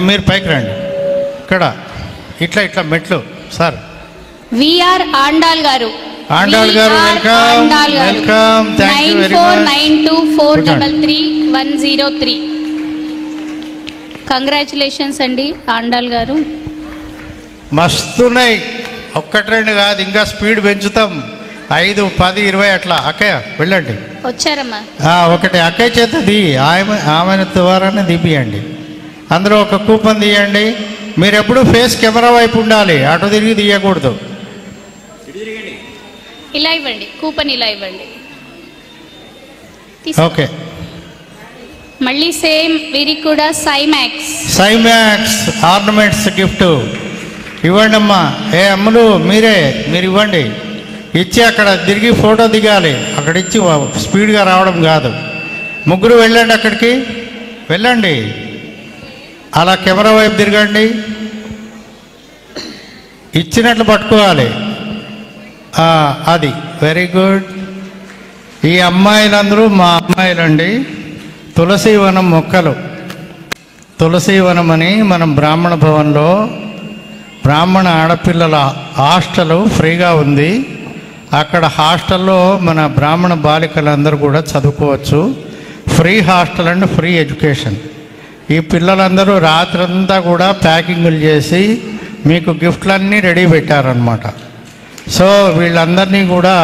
మీరు పైకి రండి. ఇక్కడ ఇట్లా ఇట్లా మెట్లు సార్. విఆర్ ఆండాల్ గారు, ఆండాల్ గారు welcome welcome. Thank you very much. 9492433103. Congratulations అండి ఆండాల్ గారు. మస్తున్నాయి, ఒక్కటి రెండు కాదు, ఇంకా స్పీడ్ పెంచుతాం. 5, 10, 20 అట్లా. అక్కయ్య వెళ్ళండి. వచ్చారమ్మా. ఒకటి అక్కయ్య చేత ఆమె ద్వారానే దిపియండి. అందులో ఒక కూపన్ తీయండి. మీరు ఎప్పుడు ఫేస్ కెమెరా వైపు ఉండాలి, అటు తిరిగి తీయకూడదు. ఇలా ఇవ్వండి కూపన్, ఇలా ఇవ్వండి. ఓకే. మళ్ళీ సేమ్ వీరికి కూడా సైమాక్స్ ఆర్నమెంట్స్ గిఫ్ట్ ఇవ్వండి అమ్మా. అమ్ములు మీరు ఇవ్వండి. ఇచ్చి అక్కడ తిరిగి ఫోటో దిగాలి. అక్కడ ఇచ్చి స్పీడ్గా రావడం కాదు. ముగ్గురు వెళ్ళండి, అక్కడికి వెళ్ళండి. అలా కెమెరా వైపు తిరగండి. ఇచ్చినట్లు పట్టుకోవాలి. అది వెరీ గుడ్. ఈ అమ్మాయిలందరూ మా అమ్మాయిలండి. తులసీవనం మొక్కలు, తులసీవనం అని మనం బ్రాహ్మణ భవన్లో బ్రాహ్మణ ఆడపిల్లల హాస్టల్ ఫ్రీగా ఉంది. అక్కడ హాస్టల్లో మన బ్రాహ్మణ బాలికలందరూ కూడా చదువుకోవచ్చు. Free hostel and free education. ఈ పిల్లలందరూ రాత్రంతా కూడా ప్యాకింగులు చేసి మీకు గిఫ్ట్లన్నీ రెడీ పెట్టారనమాట. సో వీళ్ళందరినీ కూడా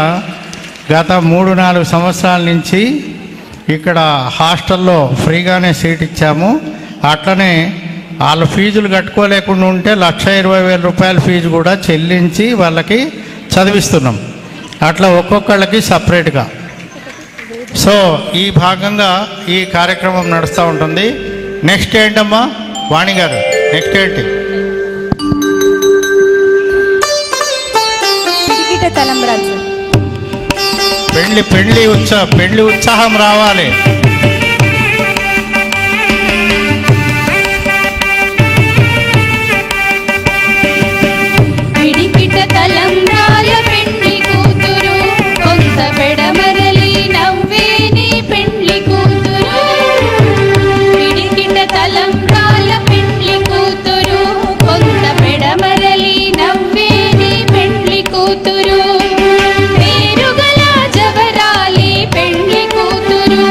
గత 3-4 సంవత్సరాల నుంచి ఇక్కడ హాస్టల్లో ఫ్రీగానే సీట్ ఇచ్చాము. అట్లనే వాళ్ళు ఫీజులు కట్టుకోలేకుండా ఉంటే 1,20,000 రూపాయల ఫీజు కూడా చెల్లించి వాళ్ళకి చదివిస్తున్నాం. అట్లా ఒక్కొక్కళ్ళకి సపరేట్గా. సో ఈ భాగంగా ఈ కార్యక్రమం నడుస్తూ ఉంటుంది. నెక్స్ట్ ఏంటమ్మా వాణి గారు, నెక్స్ట్ ఏంటి? పెళ్లి ఉత్సాహం రావాలి. పేరుగల జవరాలి పెండ్లి కూతురు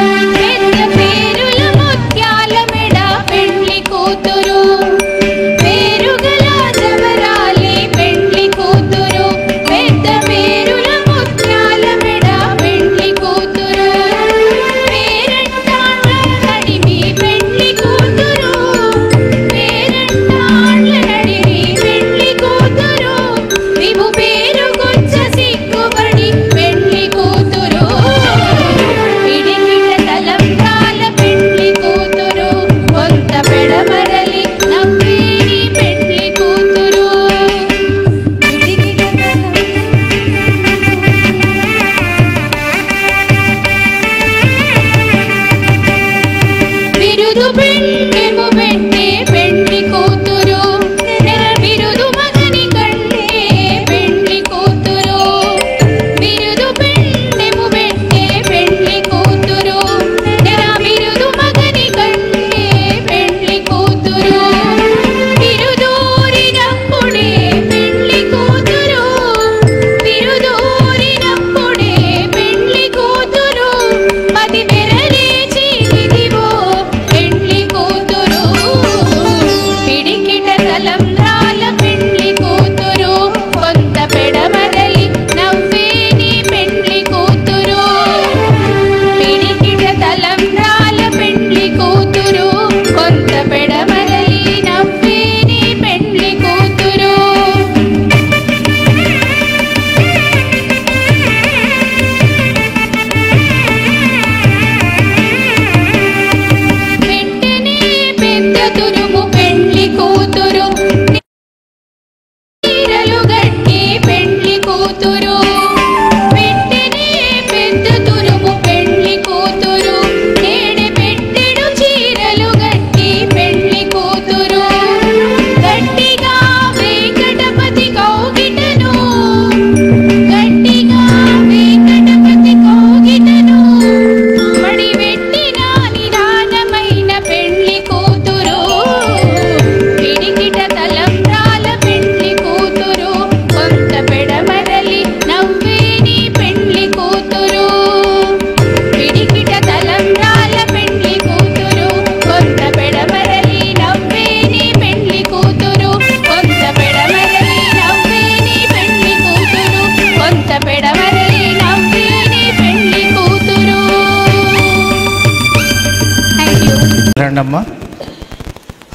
కూర్చోండి అమ్మా.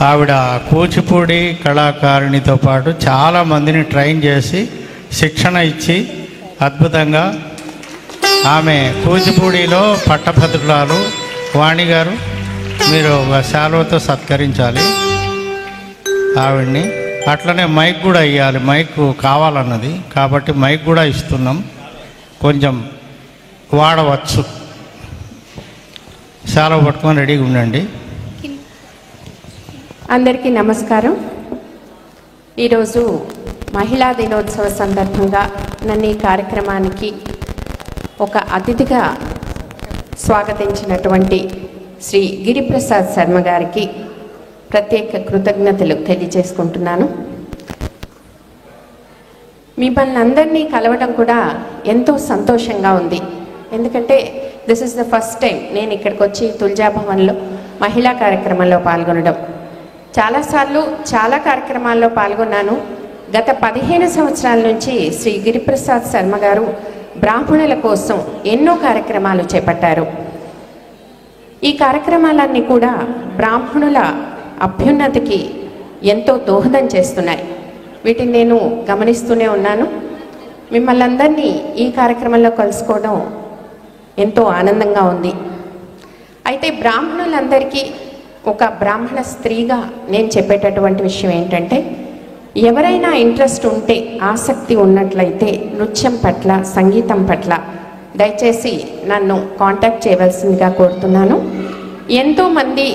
ఆవిడ కూచిపూడి కళాకారిణితో పాటు చాలామందిని ట్రైన్ చేసి శిక్షణ ఇచ్చి అద్భుతంగా ఆమె కూచిపూడిలో పట్టభద్రురాలు. వాణి గారు మీరు శాలువతో సత్కరించాలి ఆవిడ్ని. అట్లనే మైక్ కూడా ఇవ్వాలి, మైక్ కావాలన్నది కాబట్టి మైక్ కూడా ఇస్తున్నాం, కొంచెం వాడవచ్చు. శాలువ పట్టుకొని రెడీగా ఉండండి. అందరికీ నమస్కారం. ఈరోజు మహిళా దినోత్సవ సందర్భంగా నన్ను ఈ కార్యక్రమానికి ఒక అతిథిగా స్వాగతించినటువంటి శ్రీ గిరిప్రసాద్ శర్మ గారికి ప్రత్యేక కృతజ్ఞతలు తెలియజేసుకుంటున్నాను. మిమ్మల్ని అందరినీ కలవడం కూడా ఎంతో సంతోషంగా ఉంది. ఎందుకంటే this is the first time నేను ఇక్కడికి వచ్చి తుల్జాభవన్లో మహిళా కార్యక్రమంలో పాల్గొనడం. చాలాసార్లు చాలా కార్యక్రమాల్లో పాల్గొన్నాను. గత 15 సంవత్సరాల నుంచి శ్రీ గిరిప్రసాద్ శర్మ గారు బ్రాహ్మణుల కోసం ఎన్నో కార్యక్రమాలు చేపట్టారు. ఈ కార్యక్రమాలన్నీ కూడా బ్రాహ్మణుల అభ్యున్నతికి ఎంతో దోహదం చేస్తున్నాయి. వీటిని నేను గమనిస్తూనే ఉన్నాను. మిమ్మల్ని అందరినీ ఈ కార్యక్రమంలో కలుసుకోవడం ఎంతో ఆనందంగా ఉంది. అయితే బ్రాహ్మణులందరికీ ఒక బ్రాహ్మణ స్త్రీగా నేను చెప్పేటటువంటి విషయం ఏంటంటే, ఎవరైనా ఇంట్రెస్ట్ ఉంటే, ఆసక్తి ఉన్నట్లయితే నృత్యం పట్ల, సంగీతం పట్ల దయచేసి నన్ను కాంటాక్ట్ చేయవలసిందిగా కోరుతున్నాను. ఎంతోమంది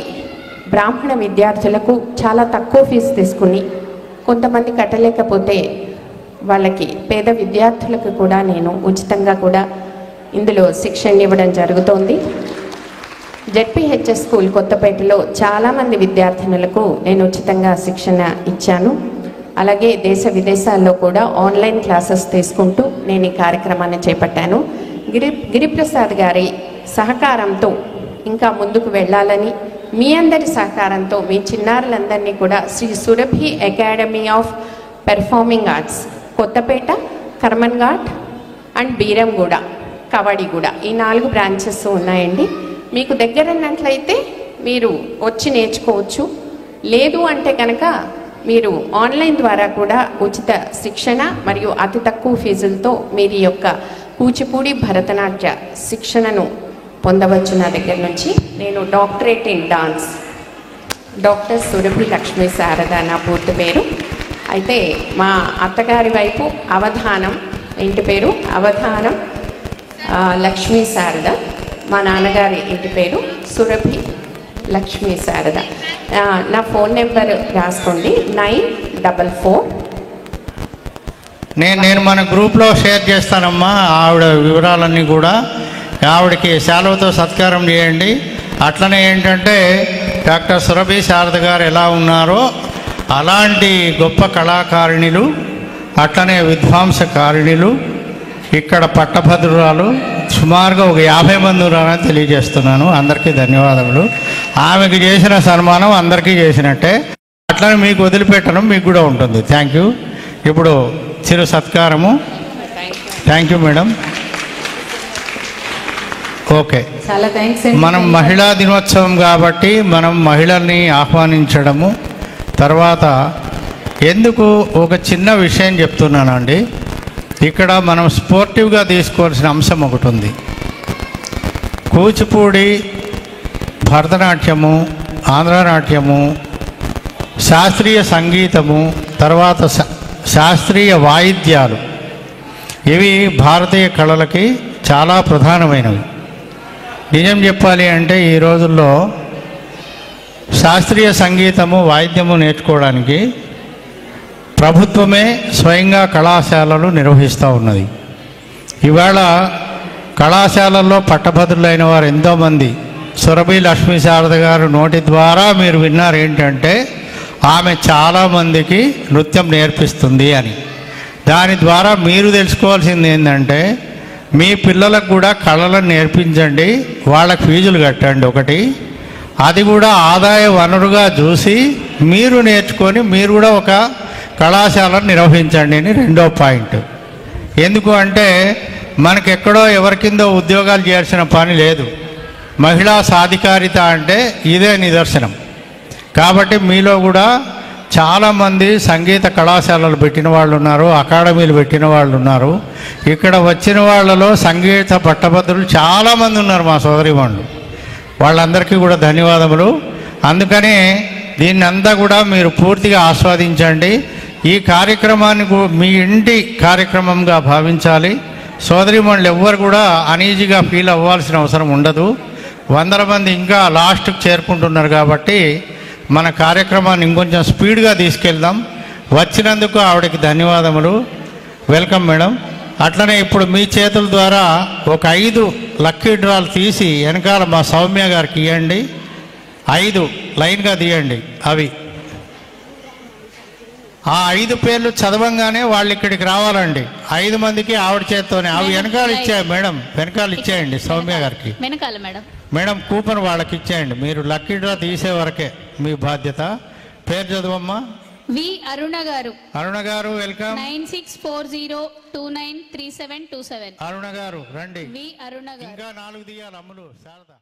బ్రాహ్మణ విద్యార్థులకు చాలా తక్కువ ఫీజు తీసుకుని, కొంతమంది కట్టలేకపోతే వాళ్ళకి పేద విద్యార్థులకు కూడా నేను ఉచితంగా కూడా ఇందులో శిక్షణ ఇవ్వడం జరుగుతోంది. జెడ్పీహెచ్ఎస్ స్కూల్ కొత్తపేటలో చాలామంది విద్యార్థినులకు నేను ఉచితంగా శిక్షణ ఇచ్చాను. అలాగే దేశ విదేశాల్లో కూడా ఆన్లైన్ క్లాసెస్ తీసుకుంటూ నేను ఈ కార్యక్రమాన్ని చేపట్టాను. గిరిప్రసాద్ గారి సహకారంతో ఇంకా ముందుకు వెళ్ళాలని, మీ అందరి సహకారంతో మీ చిన్నారులందరినీ కూడా Shri Surabhi academy of performing arts Kothapeta, Karman Ghat and Beeramguda, Kavadiguda ఈ 4 బ్రాంచెస్ ఉన్నాయండి. మీకు దగ్గర ఉన్నట్లయితే మీరు వచ్చి నేర్చుకోవచ్చు. లేదు అంటే కనుక మీరు ఆన్లైన్ ద్వారా కూడా ఉచిత శిక్షణ మరియు అతి తక్కువ ఫీజులతో మీరు యొక్క కూచిపూడి భరతనాట్య శిక్షణను పొందవచ్చు నా దగ్గర నుంచి. నేను doctorate in dance, doctor Surabhi Lakshmi Sharada నా పూర్తి పేరు. అయితే మా అత్తగారి వైపు అవధానం, ఇంటి పేరు అవధానం లక్ష్మీ శారద. మా నాన్నగారి ఇంటి పేరు సురభి లక్ష్మీ శారద. నా ఫోన్ నెంబర్ రాసుకోండి, 944. నేను మన గ్రూప్లో షేర్ చేస్తానమ్మా ఆవిడ వివరాలన్నీ కూడా. ఆవిడకి శాలువతో సత్కారం చేయండి. అట్లనే ఏంటంటే డాక్టర్ సురభి శారద గారు ఎలా ఉన్నారో అలాంటి గొప్ప కళాకారిణులు, అట్లనే విద్వాంసకారిణులు ఇక్కడ పట్టభద్రురాలు సుమారుగా ఒక 50 మంది ఉన్నారని తెలియజేస్తున్నాను. అందరికీ ధన్యవాదములు. ఆమెకు చేసిన సన్మానం అందరికీ చేసినట్టే, అట్లనే మీకు వదిలిపెట్టడం మీకు కూడా ఉంటుంది. Thank you. ఇప్పుడు చిరు సత్కారము. Thank you madam. ఓకే, చాలా థ్యాంక్స్. మనం మహిళా దినోత్సవం కాబట్టి మనం మహిళల్ని ఆహ్వానించడము, తర్వాత ఎందుకు ఒక చిన్న విషయం చెప్తున్నానండి. ఇక్కడ మనం స్పోర్టివ్గా తీసుకోవాల్సిన అంశం ఒకటి ఉంది. కూచిపూడి, భరతనాట్యము, ఆంధ్రనాట్యము, శాస్త్రీయ సంగీతము, తర్వాత శాస్త్రీయ వాయిద్యాలు, ఇవి భారతీయ కళలకి చాలా ప్రధానమైనవి. నిజం చెప్పాలి అంటే ఈ రోజుల్లో శాస్త్రీయ సంగీతము, వాయిద్యము నేర్చుకోవడానికి ప్రభుత్వమే స్వయంగా కళాశాలలు నిర్వహిస్తూ ఉన్నది. ఇవాళ కళాశాలల్లో పట్టభద్రులైన వారు ఎంతోమంది. సురభి లక్ష్మీ శారద గారు నోటి ద్వారా మీరు విన్నారు ఏంటంటే ఆమె చాలామందికి నృత్యం నేర్పిస్తుంది అని. దాని ద్వారా మీరు తెలుసుకోవాల్సింది ఏంటంటే మీ పిల్లలకు కూడా కళలను నేర్పించండి, వాళ్ళకి ఫీజులు కట్టండి ఒకటి. అది కూడా ఆదాయ వనరుగా చూసి మీరు నేర్చుకొని మీరు కూడా ఒక కళాశాలను నిర్వహించండి అని రెండో పాయింట్. ఎందుకు అంటే మనకెక్కడో ఎవరి కిందో ఉద్యోగాలు చేయాల్సిన పని లేదు. మహిళా సాధికారిత అంటే ఇదే నిదర్శనం. కాబట్టి మీలో కూడా చాలామంది సంగీత కళాశాలలు పెట్టిన వాళ్ళు ఉన్నారు, అకాడమీలు పెట్టిన వాళ్ళు ఉన్నారు. ఇక్కడ వచ్చిన వాళ్ళలో సంగీత పట్టభద్రులు చాలామంది ఉన్నారు మా సోదరిమణులు. వాళ్ళందరికీ కూడా ధన్యవాదములు. అందుకని దీన్ని అంతా కూడా మీరు పూర్తిగా ఆస్వాదించండి. ఈ కార్యక్రమాన్ని మీ ఇంటి కార్యక్రమంగా భావించాలి. సోదరిమణులు ఎవ్వరు కూడా అనీజీగా ఫీల్ అవ్వాల్సిన అవసరం ఉండదు. వందల మంది ఇంకా లాస్ట్కి చేరుకుంటున్నారు కాబట్టి మన కార్యక్రమాన్ని ఇంకొంచెం స్పీడ్గా తీసుకెళ్దాం. వచ్చినందుకు ఆవిడకి ధన్యవాదములు. Welcome madam. అట్లనే ఇప్పుడు మీ చేతుల ద్వారా ఒక 5 లక్కీ డ్రాలు తీసి వెనకాల మా సౌమ్య గారికి ఇవ్వండి. 5 లైన్గా తీయండి. అవి ఆ 5 పేర్లు చదవంగానే వాళ్ళు ఇక్కడికి రావాలండి. 5 మందికి ఆవిడ చేత్తోనే అవి వెనకాల ఇచ్చాయి మేడం, వెనకాల ఇచ్చేయండి సౌమ్య గారికి. వెనకాల మేడం. మేడం కూపన్ వాళ్ళకి ఇచ్చేయండి. మీరు లక్కీ డ్రా తీసే వరకే మీ బాధ్యత. పేరు చదవమ్మా. వి అరుణ గారు. అరుణ గారు వెల్కమ్. 9640293727. అరుణ గారు రండి. వి అరుణ గారు. ఇంకా 4 తీయాలి అమ్ములు శారద.